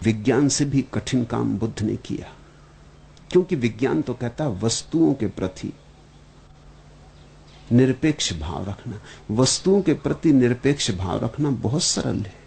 विज्ञान से भी कठिन काम बुद्ध ने किया, क्योंकि विज्ञान तो कहता है वस्तुओं के प्रति निरपेक्ष भाव रखना। वस्तुओं के प्रति निरपेक्ष भाव रखना बहुत सरल है,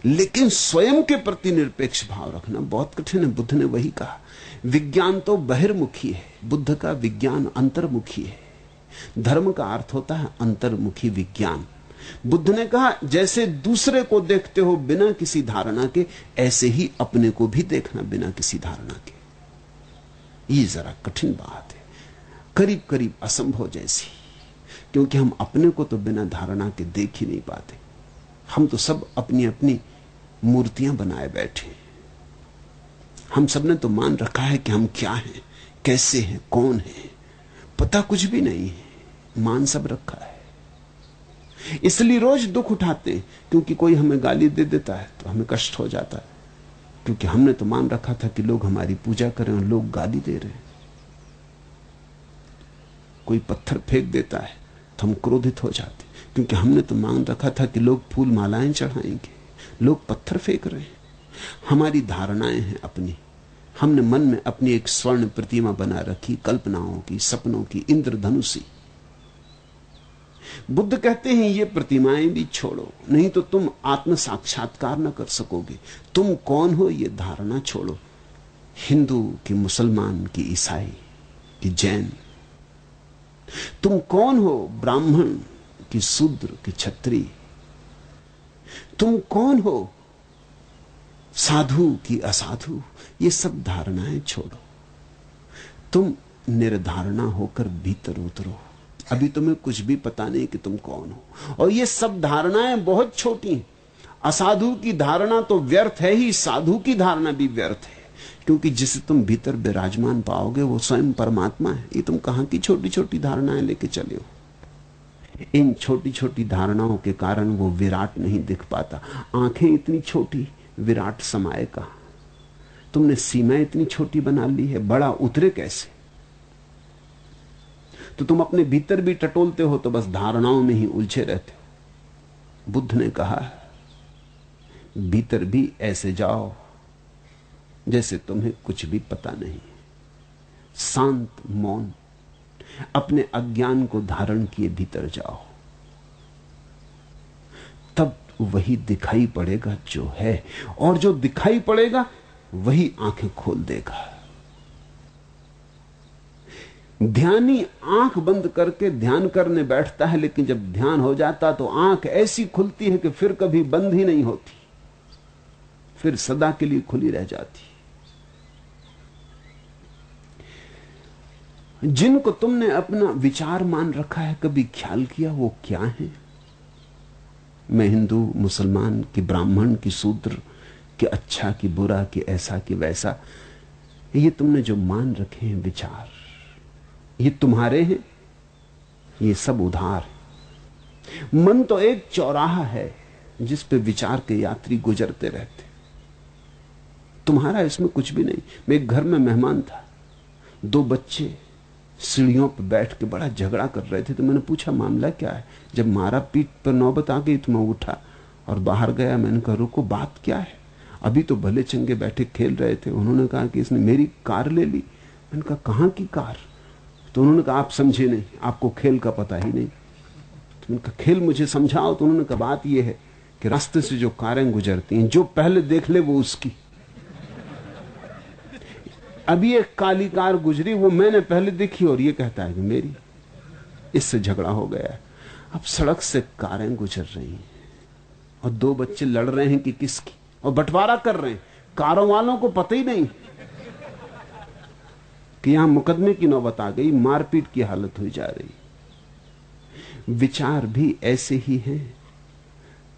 लेकिन स्वयं के प्रति निरपेक्ष भाव रखना बहुत कठिन है। बुद्ध ने वही कहा। विज्ञान तो बहिर्मुखी है, बुद्ध का विज्ञान अंतर्मुखी है। धर्म का अर्थ होता है अंतर्मुखी विज्ञान। बुद्ध ने कहा जैसे दूसरे को देखते हो बिना किसी धारणा के, ऐसे ही अपने को भी देखना बिना किसी धारणा के। ये जरा कठिन बात है, करीब करीब असंभव जैसी, क्योंकि हम अपने को तो बिना धारणा के देख ही नहीं पाते। हम तो सब अपनी अपनी मूर्तियां बनाए बैठे। हम सब ने तो मान रखा है कि हम क्या हैं, कैसे हैं, कौन हैं, पता कुछ भी नहीं है, मान सब रखा है। इसलिए रोज दुख उठाते हैं, क्योंकि कोई हमें गाली दे देता है तो हमें कष्ट हो जाता है, क्योंकि हमने तो मान रखा था कि लोग हमारी पूजा करें और लोग गाली दे रहे हैं। कोई पत्थर फेंक देता है तो हम क्रोधित हो जाते, क्योंकि हमने तो मान रखा था कि लोग फूल मालाएं चढ़ाएंगे, लोग पत्थर फेंक रहे हैं। हमारी धारणाएं हैं अपनी। हमने मन में अपनी एक स्वर्ण प्रतिमा बना रखी, कल्पनाओं की, सपनों की, इंद्रधनुषी। बुद्ध कहते हैं ये प्रतिमाएं भी छोड़ो, नहीं तो तुम आत्म साक्षात्कार न कर सकोगे। तुम कौन हो ये धारणा छोड़ो। हिंदू कि मुसलमान कि ईसाई कि जैन, तुम कौन हो, ब्राह्मण कि शूद्र कि क्षत्रिय, तुम कौन हो, साधु कि असाधु, ये सब धारणाएं छोड़ो। तुम निर्धारणा होकर भीतर उतरो। अभी तुम्हें कुछ भी पता नहीं कि तुम कौन हो, और ये सब धारणाएं बहुत छोटी हैं। असाधु की धारणा तो व्यर्थ है ही, साधु की धारणा भी व्यर्थ है, क्योंकि जिसे तुम भीतर विराजमान पाओगे वो स्वयं परमात्मा है। ये तुम कहां की छोटी छोटी धारणाएं लेके चले हो। इन छोटी छोटी धारणाओं के कारण वो विराट नहीं दिख पाता। आंखें इतनी छोटी, विराट समाये कहां। तुमने सीमा इतनी छोटी बना ली है, बड़ा उतरे कैसे। तो तुम अपने भीतर भी टटोलते हो तो बस धारणाओं में ही उलझे रहते हो। बुद्ध ने कहा भीतर भी ऐसे जाओ जैसे तुम्हें कुछ भी पता नहीं। शांत मौन, अपने अज्ञान को धारण किए भीतर जाओ, तब वही दिखाई पड़ेगा जो है, और जो दिखाई पड़ेगा वही आंखें खोल देगा। ध्यानी आंख बंद करके ध्यान करने बैठता है, लेकिन जब ध्यान हो जाता तो आंख ऐसी खुलती है कि फिर कभी बंद ही नहीं होती, फिर सदा के लिए खुली रह जाती। जिनको तुमने अपना विचार मान रखा है, कभी ख्याल किया वो क्या है? मैं हिंदू, मुसलमान कि ब्राह्मण कि शूद्र कि अच्छा कि बुरा कि ऐसा कि वैसा, ये तुमने जो मान रखे हैं विचार, ये तुम्हारे हैं, ये सब उधार है। मन तो एक चौराहा है जिस पे विचार के यात्री गुजरते रहते। तुम्हारा इसमें कुछ भी नहीं। मैं एक घर में मेहमान था, दो बच्चे सीढ़ियों पर बैठ के बड़ा झगड़ा कर रहे थे, तो मैंने पूछा मामला क्या है। जब मारा पीठ पर नौबत आ गई तो मैं उठा और बाहर गया। मैंने कहा रुको, बात क्या है? अभी तो भले चंगे बैठे खेल रहे थे। उन्होंने कहा कि इसने मेरी कार ले ली। मैंने कहा कहां की कार? तो उन्होंने कहा आप समझे नहीं, आपको खेल का पता ही नहीं। तो मैंने कहा खेल मुझे समझाओ। तो उन्होंने कहा बात यह है कि रास्ते से जो कारें गुजरती हैं, जो पहले देख ले वो उसकी। अभी एक काली कार गुजरी, वो मैंने पहले देखी और ये कहता है कि मेरी। इससे झगड़ा हो गया। अब सड़क से कारें गुजर रही हैं और दो बच्चे लड़ रहे हैं कि किसकी, और बंटवारा कर रहे हैं। कारों वालों को पता ही नहीं कि यहां मुकदमे की नौबत आ गई, मारपीट की हालत हुई जा रही। विचार भी ऐसे ही हैं,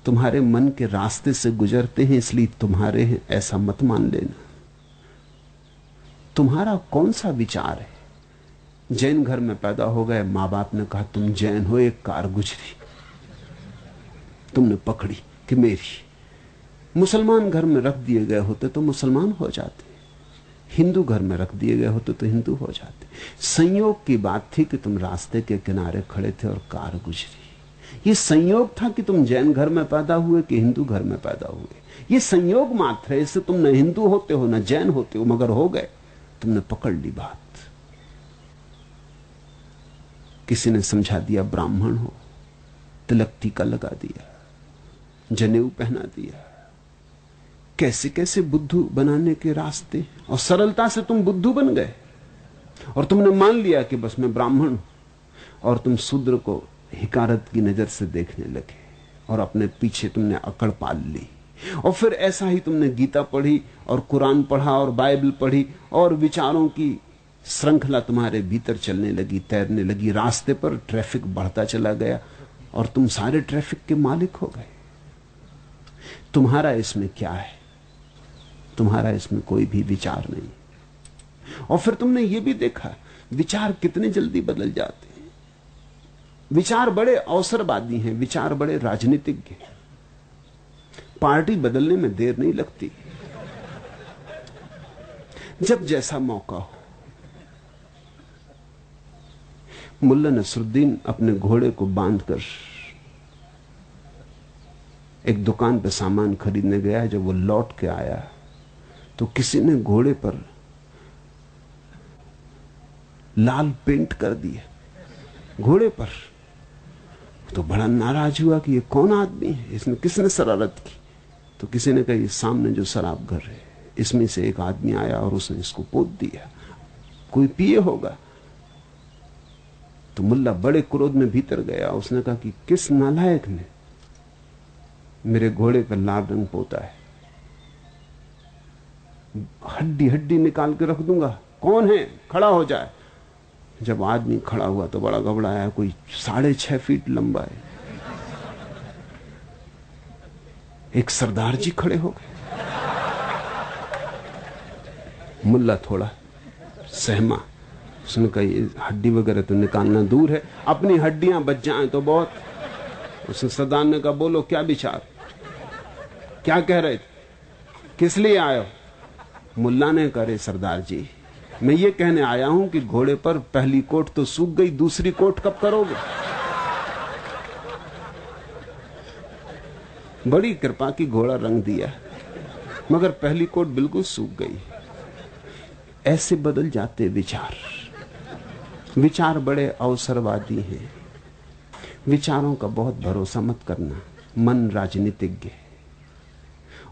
तुम्हारे मन के रास्ते से गुजरते हैं, इसलिए तुम्हारे हैं ऐसा मत मान लेना। तुम्हारा कौन सा विचार है? जैन घर में पैदा हो गए, मां बाप ने कहा तुम जैन हो, एक कार गुजरी, तुमने पकड़ी कि मेरी। मुसलमान घर में रख दिए गए होते तो मुसलमान हो जाते, हिंदू घर में रख दिए गए होते तो हिंदू हो जाते। संयोग की बात थी कि तुम रास्ते के किनारे खड़े थे और कार गुजरी। ये संयोग था कि तुम जैन घर में पैदा हुए कि हिंदू घर में पैदा हुए। ये संयोग मात्र है। इससे तुम न हिंदू होते हो न जैन होते हो, मगर हो गए, तुमने पकड़ ली बात। किसी ने समझा दिया ब्राह्मण हो, तिलक टीका लगा दिया, जनेऊ पहना दिया। कैसे कैसे बुद्धू बनाने के रास्ते, और सरलता से तुम बुद्धू बन गए। और तुमने मान लिया कि बस मैं ब्राह्मण हूं, और तुम शूद्र को हिकारत की नजर से देखने लगे, और अपने पीछे तुमने अकड़ पाल ली। और फिर ऐसा ही तुमने गीता पढ़ी और कुरान पढ़ा और बाइबल पढ़ी, और विचारों की श्रृंखला तुम्हारे भीतर चलने लगी, तैरने लगी। रास्ते पर ट्रैफिक बढ़ता चला गया और तुम सारे ट्रैफिक के मालिक हो गए। तुम्हारा इसमें क्या है? तुम्हारा इसमें कोई भी विचार नहीं। और फिर तुमने यह भी देखा विचार कितने जल्दी बदल जाते हैं। विचार बड़े अवसरवादी हैं, विचार बड़े राजनीतिज्ञ हैं। पार्टी बदलने में देर नहीं लगती, जब जैसा मौका हो। मुल्ला नसरुद्दीन अपने घोड़े को बांधकर एक दुकान पर सामान खरीदने गया। जब वो लौट के आया तो किसी ने घोड़े पर लाल पेंट कर दिया, घोड़े पर। तो बड़ा नाराज हुआ कि ये कौन आदमी है, इसने किसने शरारत की। तो किसी ने कहा ये सामने जो शराब घर है, इसमें से एक आदमी आया और उसने इसको पोत दिया, कोई पिए होगा। तो मुल्ला बड़े क्रोध में भीतर गया। उसने कहा कि किस नालायक ने मेरे घोड़े पर लाल रंग पोता है, हड्डी हड्डी निकाल के रख दूंगा। कौन है? खड़ा हो जाए। जब आदमी खड़ा हुआ तो बड़ा घबराया, कोई 6.5 फीट लंबा है। एक सरदार जी खड़े हो गए। मुल्ला थोड़ा सहमा। उसने कहा ये हड्डी वगैरह तो निकालना दूर है, अपनी हड्डियां बच जाएं तो बहुत। उसने सरदार ने कहा बोलो क्या विचार, क्या कह रहे थे, किस लिए आए हो? मुल्ला ने कहा रे सरदार जी, मैं ये कहने आया हूं कि घोड़े पर पहली कोट तो सूख गई, दूसरी कोट कब करोगे? बड़ी कृपा की घोड़ा रंग दिया, मगर पहली कोट बिल्कुल सूख गई। ऐसे बदल जाते विचार। विचार बड़े अवसरवादी हैं। विचारों का बहुत भरोसा मत करना। मन राजनीतिज्ञ है,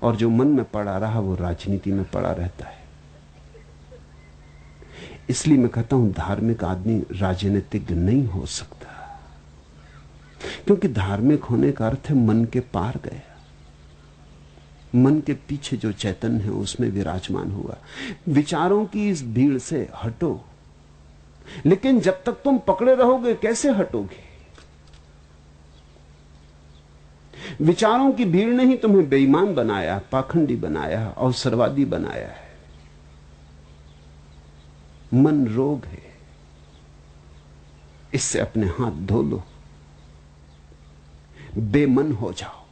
और जो मन में पड़ा रहा वो राजनीति में पड़ा रहता है। इसलिए मैं कहता हूं धार्मिक आदमी राजनीतिज्ञ नहीं हो सकता, क्योंकि धार्मिक होने का अर्थ है मन के पार गया, मन के पीछे जो चैतन्य है उसमें विराजमान हुआ। विचारों की इस भीड़ से हटो, लेकिन जब तक तुम पकड़े रहोगे कैसे हटोगे? विचारों की भीड़ ने ही तुम्हें बेईमान बनाया, पाखंडी बनाया, अवसरवादी बनाया है। मन रोग है, इससे अपने हाथ धो लो, बेमन हो जाओ।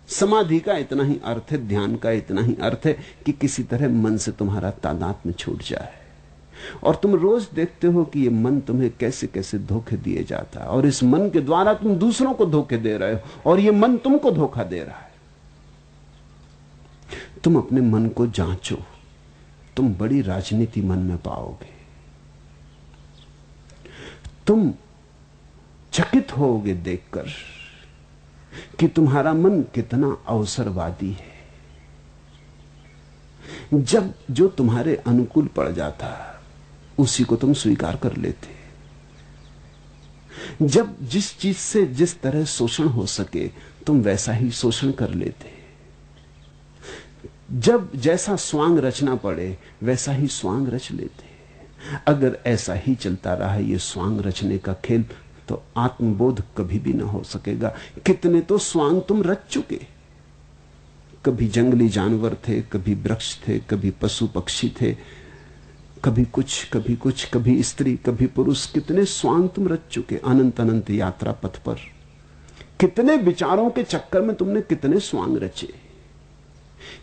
समाधि का इतना ही अर्थ है, ध्यान का इतना ही अर्थ है कि किसी तरह मन से तुम्हारा तादात्म्य छूट जाए। और तुम रोज देखते हो कि ये मन तुम्हें कैसे कैसे धोखे दिए जाता है, और इस मन के द्वारा तुम दूसरों को धोखे दे रहे हो, और ये मन तुमको धोखा दे रहा है। तुम अपने मन को जांचो, तुम बड़ी राजनीति मन में पाओगे। तुम चकित होगे देखकर कि तुम्हारा मन कितना अवसरवादी है। जब जो तुम्हारे अनुकूल पड़ जाता उसी को तुम स्वीकार कर लेते। जब जिस चीज से जिस तरह शोषण हो सके तुम वैसा ही शोषण कर लेते। जब जैसा स्वांग रचना पड़े वैसा ही स्वांग रच लेते। अगर ऐसा ही चलता रहा ये स्वांग रचने का खेल, तो आत्मबोध कभी भी ना हो सकेगा। कितने तो स्वांग तुम रच चुके। कभी जंगली जानवर थे, कभी वृक्ष थे, कभी पशु पक्षी थे, कभी कुछ कभी कुछ, कभी स्त्री कभी पुरुष। कितने स्वांग तुम रच चुके अनंत अनंत यात्रा पथ पर। कितने विचारों के चक्कर में तुमने कितने स्वांग रचे,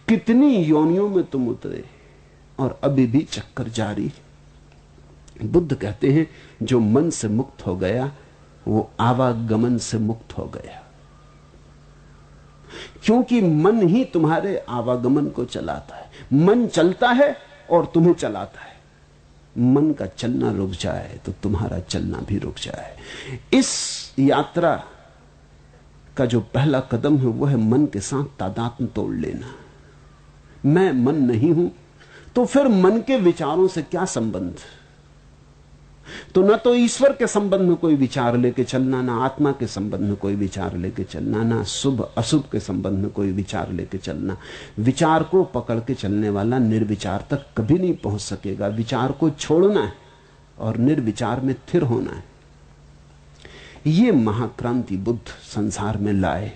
कितनी योनियों में तुम उतरे, और अभी भी चक्कर जारी। बुद्ध कहते हैं जो मन से मुक्त हो गया वो आवागमन से मुक्त हो गया, क्योंकि मन ही तुम्हारे आवागमन को चलाता है। मन चलता है और तुम्हें चलाता है। मन का चलना रुक जाए तो तुम्हारा चलना भी रुक जाए। इस यात्रा का जो पहला कदम है वो है मन के साथ तादात्म्य तोड़ लेना। मैं मन नहीं हूं तो फिर मन के विचारों से क्या संबंध? तो ना तो ईश्वर के संबंध में कोई विचार लेके चलना, ना आत्मा के संबंध में कोई विचार लेके चलना, ना शुभ अशुभ के संबंध में कोई विचार लेके चलना। विचार को पकड़ के चलने वाला निर्विचार तक कभी नहीं पहुंच सकेगा। विचार को छोड़ना है और निर्विचार में स्थिर होना है। ये महाक्रांति बुद्ध संसार में लाए।